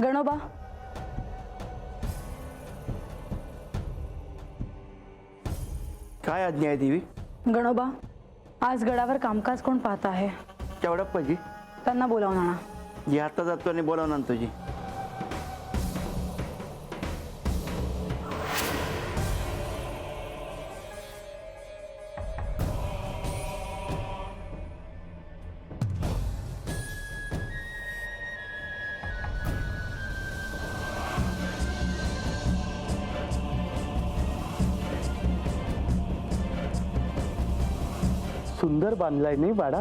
गणोबा, काय आज्ञा आहे देवी? गणोबा, आज गडावर कामकाज कोण पाहत आहे? चवडप्पाजी. त्यांना बोलावून आणा. जी आता जातो आणि बोलावून आणतो जी. सुंदर बांधलाय नाही वाडा?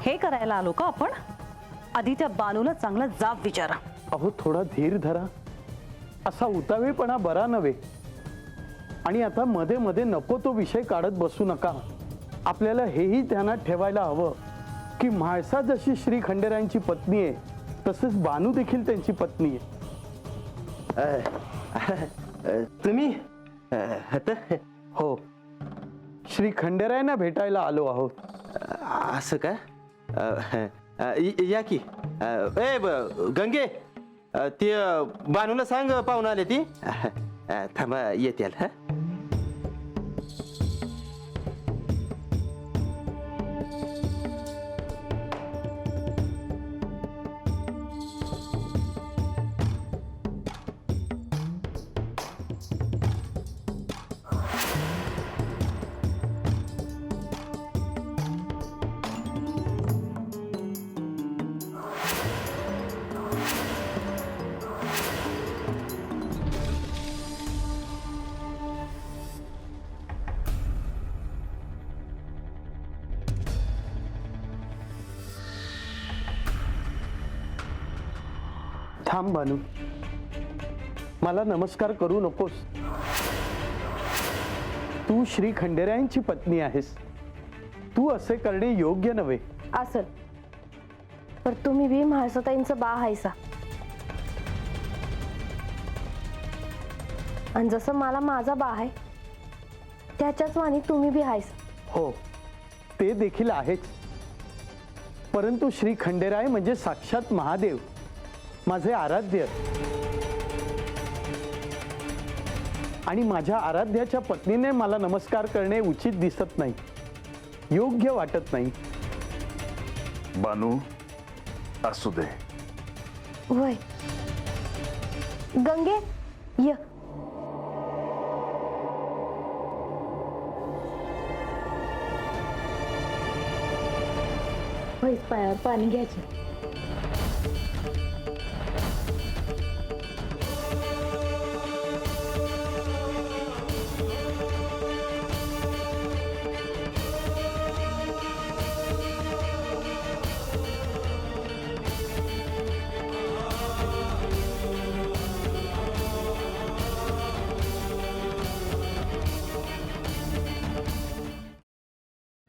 हे करायला आलो का आपण? आधी त्या बानूला चांगला जाब विचारा. अहो थोडा धीर धरा. असा उतावीळपणा बरा नव्हे. आणि आता मध्ये मध्ये नको तो विषय काढत बसू नका. आपल्याला हेही ध्यानात ठेवायला हवं की म्हाळसा जशी श्री खंडेरायांची पत्नी आहे तसेच बानू देखील त्यांची पत्नी आहे. तुम्ही हो, श्री खंडेरायांना भेटायला आलो आहोत. असं का? या की. गंगे, ते बानूला सांग पाहून आले ती. थांबा येतील. हा थांब बानू, मला नमस्कार करू नकोस. तू श्री खंडेरायांची पत्नी आहेस. तू असे करणे योग्य नव्हे. असल पर तुम्ही बी म्हाळसाताईंचं बा हायसा. आणि जसं मला माझा बा आहे त्याच्याच वाणी तुम्ही बी हायसा. हो, ते देखील आहेच. परंतु श्री खंडेराय म्हणजे साक्षात महादेव, माझे आराध्य. आणि माझ्या आराध्याच्या पत्नीने मला नमस्कार करणे उचित दिसत नाही, योग्य वाटत नाही. बानू, असू दे. वय गंगे य. वैस पायावर पाणी घ्यायचे.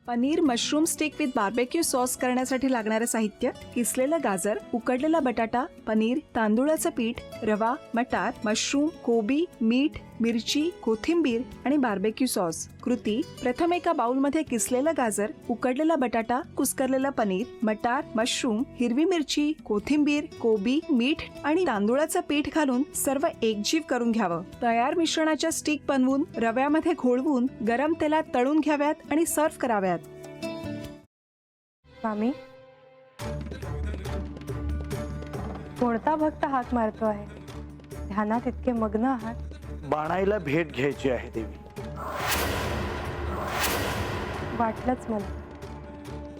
Paneer mushroom stick with barbecue sauce करण्यासाठी लागणारे साहित्य: किसलेलं गाजर, उकडलेला बटाटा, पनीर, तांदूळाचं पीठ, रवा, मटार, मशरूम, कोबी, मीठ, मिरची, कोथिंबीर आणि बार्बेक्यू सॉस. कृती: प्रथम एका बाउलमध्ये किसलेलं गाजर, उकडलेला बटाटा, कुस्करलेलं पनीर, मटार, मशरूम, हिरवी मिरची, कोथिंबीर, कोबी, मीठ आणि तांदूळाचं पीठ घालून सर्व एकजीव करून घ्यावं. तयार मिश्रणाच्या स्टिक बनवून रव्यामध्ये घोळवून गरम तेलात तळून घ्याव्यात आणि सर्व्ह कराव्यात. मामी, कोणता भक्त हाक मारतो आहे? ध्यानात इतके मग्न आहात. बाणाईला भेट घ्यायची आहे देवी. वाटलंच मला.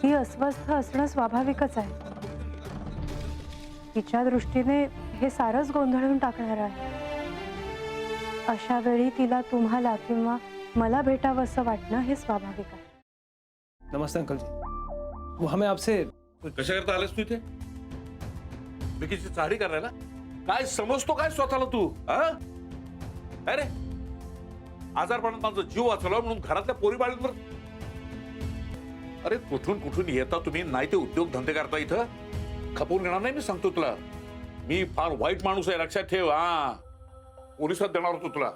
ती अस्वस्थ असणं स्वाभाविकच आहे. तिच्या दृष्टीने हे सारंच गोंधळून टाकणार आहे. अशा वेळी तिला तुम्हाला किंवा मला भेटावं असं वाटणं हे स्वाभाविक आहे. नमस्ते अंकल जी. वो हमें आपसे कशा करता आलेस तू इथे? विकीची चाळी करायला? काय समजतो काय स्वतःला तू? अरे आजारपणात माझा जीव वाचवला म्हणून घरातल्या पोरी बाळींवर. अरे कुठून कुठून येता तुम्ही, नाही ते उद्योग धंदे करता इथं. खपवून घेणार नाही मी सांगतो तुला. मी फार वाईट माणूस आहे, लक्षात ठेव. पोलिसात देणार होतो तुला.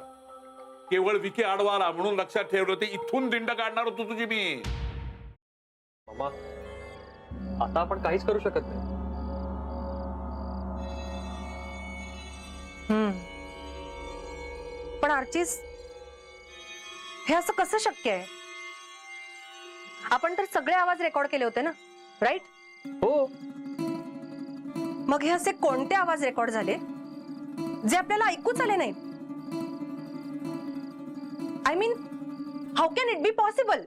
केवळ विकी आडवा आला म्हणून लक्षात ठेवलं, ते इथून दिंड काढणार होतो तुझी मी. मामा, आता आपण काहीच करू शकत नाही. पण आर्चिस, हे असं कसं शक्य आहे? आपण तर सगळे आवाज रेकॉर्ड केले होते ना, राईट? हो. मग हे असे कोणते आवाज रेकॉर्ड झाले जे आपल्याला ऐकूच आले नाहीत? I mean, how can it be possible?